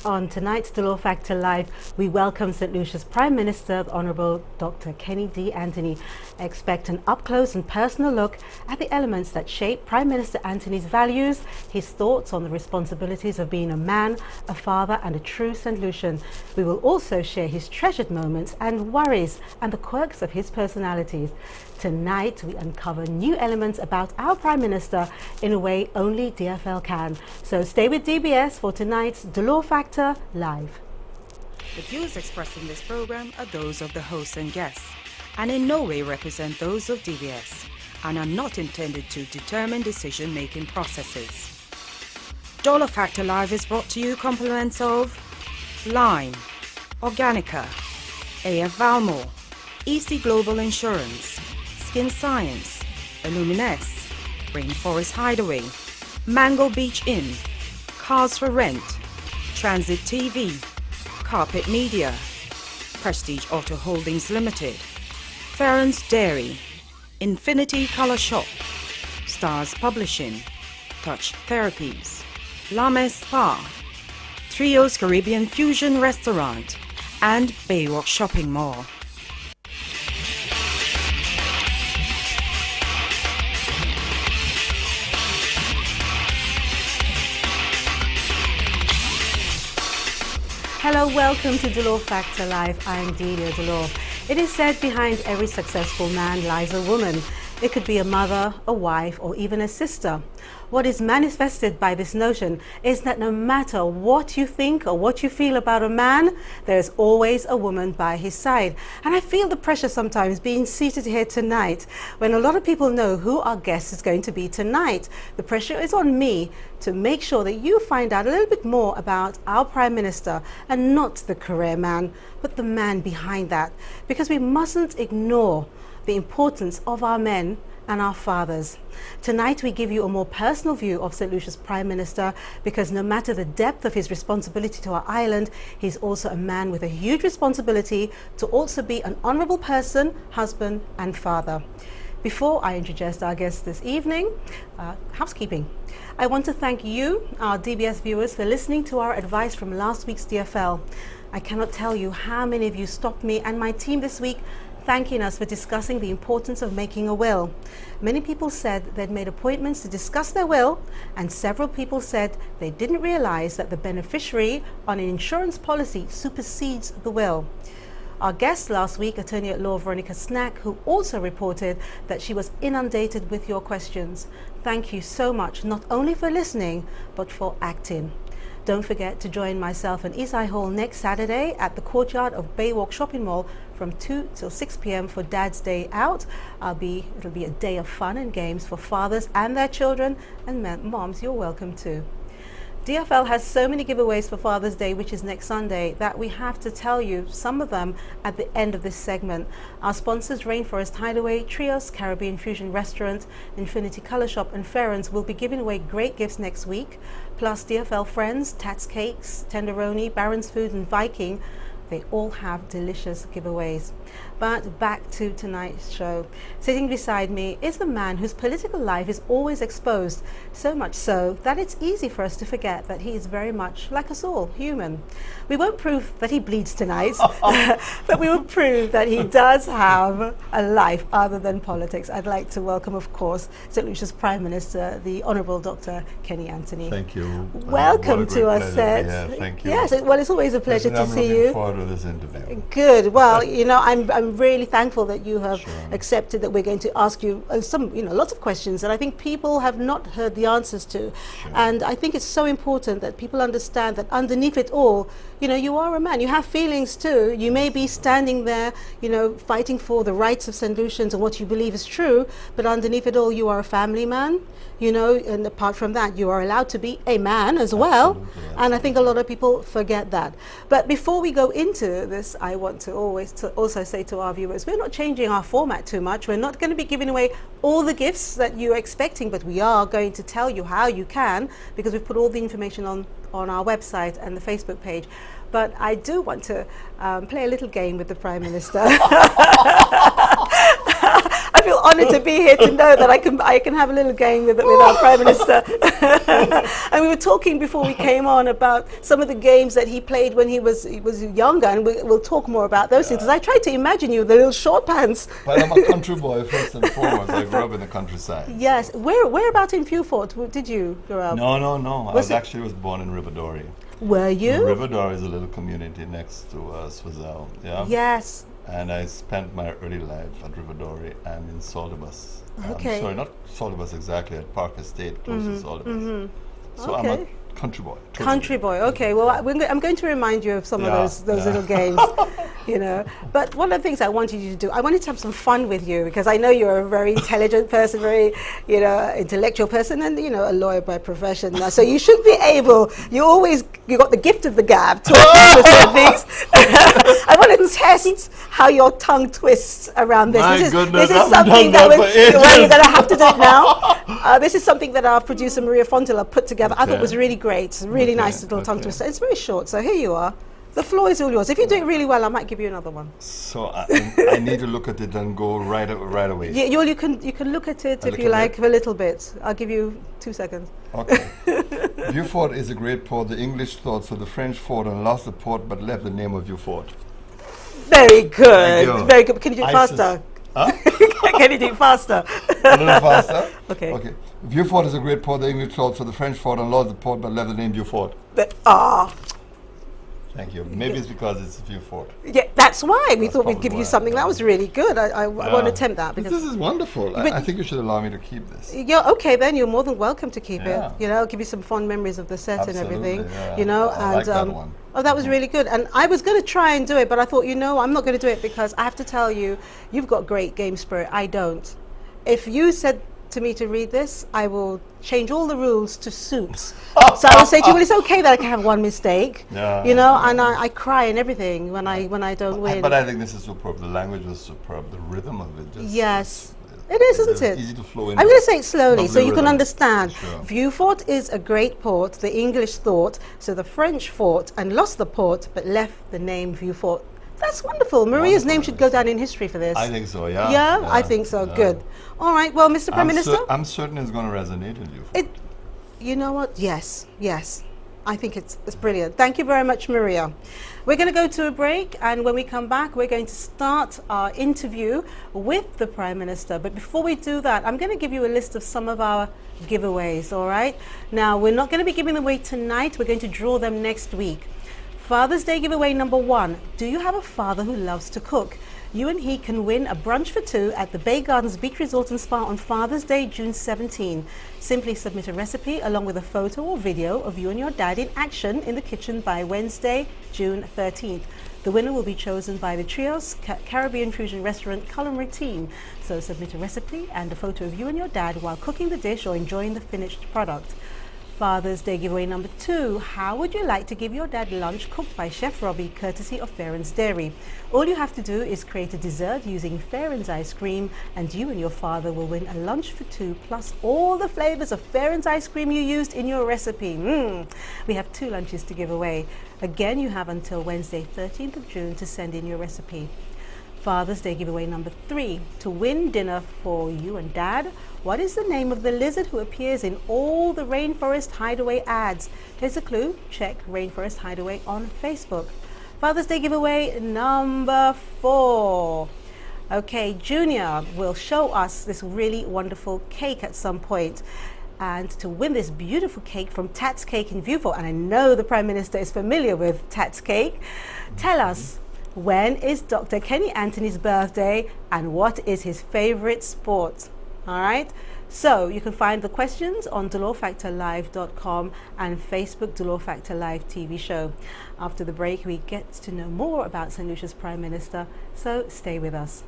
On tonight's The Law Factor Live, we welcome St. Lucia's Prime Minister, the Honourable Dr. Kenny D. Anthony. Expect an up-close and personal look at the elements that shape Prime Minister Anthony's values, his thoughts on the responsibilities of being a man, a father and a true St. Lucian. We will also share his treasured moments and worries and the quirks of his personalities. Tonight, we uncover new elements about our Prime Minister in a way only DFL can. So stay with DBS for tonight's The Law Factor Live. The views expressed in this program are those of the hosts and guests, and in no way represent those of DBS, and are not intended to determine decision-making processes. The Law Factor Live is brought to you compliments of Lime, Organica, AF Valmore, EC Global Insurance, Skin Science, Illumines, Rainforest Hideaway, Mango Beach Inn, Cars for Rent, Transit TV, Carpet Media, Prestige Auto Holdings Limited, Ferrens Dairy, Infinity Color Shop, Stars Publishing, Touch Therapies, Lame Spa, Trios Caribbean Fusion Restaurant, and Baywalk Shopping Mall. Hello, welcome to The Law Factor Live. I'm Delia Delore. It is said behind every successful man lies a woman. It could be a mother, a wife, or even a sister. What is manifested by this notion is that no matter what you think or what you feel about a man, there's always a woman by his side. And I feel the pressure sometimes being seated here tonight when a lot of people know who our guest is going to be tonight. The pressure is on me to make sure that you find out a little bit more about our Prime Minister, and not the career man, but the man behind that. Because we mustn't ignore the importance of our men and our fathers. Tonight we give you a more personal view of St. Lucia's Prime Minister, because no matter the depth of his responsibility to our island, he's also a man with a huge responsibility to also be an honourable person, husband and father. Before I introduce our guest this evening, housekeeping. I want to thank you, our DBS viewers, for listening to our advice from last week's DFL. I cannot tell you how many of you stopped me and my team this week thanking us for discussing the importance of making a will. Many people said they'd made appointments to discuss their will, and several people said they didn't realize that the beneficiary on an insurance policy supersedes the will. Our guest last week, attorney at law Veronica Snack, who also reported that she was inundated with your questions. Thank you so much, not only for listening, but for acting. Don't forget to join myself and Isai Hall next Saturday at the courtyard of Baywalk Shopping Mall from 2 till 6 p.m. for Dad's Day Out. It'll be a day of fun and games for fathers and their children, and moms, you're welcome too. DFL has so many giveaways for Father's Day, which is next Sunday, that we have to tell you some of them at the end of this segment. Our sponsors, Rainforest Hideaway, Trios Caribbean Fusion Restaurant, Infinity Color Shop and Ferrens, will be giving away great gifts next week. Plus DFL friends, Tats Cakes, Tenderoni, Barron's Food and Viking, they all have delicious giveaways. But back to tonight's show. Sitting beside me is the man whose political life is always exposed, so much so that it's easy for us to forget that he is very much like us all, human. We won't prove that he bleeds tonight, but we will prove that he does have a life other than politics. I'd like to welcome, of course, St. Lucia's Prime Minister, the Honourable Dr. Kenny Anthony. Thank you. Welcome to our set. Yeah, thank you. Yes, well, it's always a pleasure to see you. I'm looking forward to this interview. Good. Well, you know, I'm really thankful that you have accepted that we're going to ask you lots of questions that I think people have not heard the answers to. Sure. And I think it's so important that people understand that underneath it all, you know, you are a man. You have feelings too. You may be standing there, you know, fighting for the rights of St. Lucians and what you believe is true, but underneath it all, you are a family man, you know, and apart from that, you are allowed to be a man as well. Absolutely. And I think a lot of people forget that. But before we go into this, I want to also say to our viewers, we're not changing our format too much. We're not going to be giving away all the gifts that you're expecting, but we are going to tell you how you can, because we've put all the information on our website and the Facebook page. But I do want to play a little game with the Prime Minister. I feel honoured to be here to know that I can have a little game with our Prime Minister. And we were talking before we came on about some of the games that he played when he was younger, and we'll talk more about those things. 'Cause I tried to imagine you with the little short pants. But I'm a country boy first and foremost. I grew up in the countryside. Yes. Whereabout in Vieux-Fort did you grow up? No. I was born in Riverdore. Were you? Riverdore is a little community next to Swizzell. Yeah. Yes. And I spent my early life at Riverdore and in Saldibus. Okay. Sorry, not Saldibus exactly, at Park Estate, close to Saldibus. So Okay. I'm a country boy. totally. Country boy. Okay. Well, I'm going to remind you of some of those little games, you know. But one of the things I wanted you to do, I wanted to have some fun with you, because I know you're a very intelligent person, very, you know, intellectual person, and, you know, a lawyer by profession. So you should be able. You got the gift of the gab to certain things. I want to test how your tongue twists around this. My This goodness, is I haven't something done that for well, you're ages. going to have to do it now. This is something that our producer Maria Fontela put together. I thought it was really great. Really nice little tongue twister. It's very short, so here you are. The floor is all yours. If you do it really well, I might give you another one. So I need to look at it and go right away. Yeah, you can look at it I'll if look you at like it. for a little bit. I'll give you 2 seconds. Okay. Vieux-Fort is a great port. The English thought so. The French fought and lost the port, but left the name of Vieux-Fort. Very good. Thank you. Very good. Can you do it ISIS. faster? Huh? Can you do it faster? A little faster. Okay. Okay. Vieux-Fort is a great port. The English thought so. The French fought and lost the port, but left the name Vieux-Fort. Thank you. Maybe it's because it's Vieux-Fort. Yeah, that's why we That's thought we'd probably give you why, something that was really good. I won't attempt that This because. is wonderful. But- I think you should allow me to keep this. Yeah, okay, then you're more than welcome to keep Yeah. it. You know, I'll give you some fond memories of the set and everything. Absolutely, yeah. You know, I and like that one. oh, that was really good. And I was going to try and do it, but I thought, you know, I'm not going to do it because I have to tell you, you've got great game spirit. I don't. If you said to me to read this, I will change all the rules to suit. So I will say to you, well, it's okay that I can have one mistake. Yeah, you know, yeah. and I cry and everything when I don't win. But I think this is superb. The language was superb. The rhythm of it just. Yes. It is, isn't It's it? easy to flow in. I'm going to say it slowly so Lovely you can rhythm. understand. Sure. Vieux-Fort is a great port, the English thought, so the French fought and lost the port, but left the name Vieux-Fort. That's wonderful. Maria's name should go down in history for this. I think so, yeah. Yeah, I think so. yeah. Good. All right. Well, Mr. Prime Minister, I'm certain it's going to resonate with you. you know what? Yes, yes. I think it's brilliant. Thank you very much, Maria. We're going to go to a break, and when we come back, we're going to start our interview with the Prime Minister. But before we do that, I'm going to give you a list of some of our giveaways, all right? Now, we're not going to be giving them away tonight. We're going to draw them next week. Father's Day giveaway number 1. Do you have a father who loves to cook? You and he can win a brunch for 2 at the Bay Gardens Beach Resort and Spa on Father's Day, June 17. Simply submit a recipe along with a photo or video of you and your dad in action in the kitchen by Wednesday, June 13th. The winner will be chosen by the Trios Caribbean Fusion Restaurant culinary team. So submit a recipe and a photo of you and your dad while cooking the dish or enjoying the finished product. Father's Day giveaway number 2. How would you like to give your dad lunch cooked by Chef Robbie, courtesy of Farron's Dairy? All you have to do is create a dessert using Farron's ice cream, and you and your father will win a lunch for 2 plus all the flavors of Farron's ice cream you used in your recipe. We have 2 lunches to give away. Again, you have until Wednesday, 13th of June to send in your recipe. Father's Day giveaway number 3. To win dinner for you and Dad, what is the name of the lizard who appears in all the Rainforest Hideaway ads? Here's a clue. Check Rainforest Hideaway on Facebook. Father's Day giveaway number 4. Okay, Junior will show us this really wonderful cake at some point. And to win this beautiful cake from Tats Cake in Vieux-Fort, and I know the Prime Minister is familiar with Tats Cake, tell us, when is Dr. Kenny Anthony's birthday and what is his favorite sport? All right. So you can find the questions on DelawFactorLive.com and Facebook Delaw Factor Live TV show. After the break, we get to know more about St. Lucia's Prime Minister, so stay with us.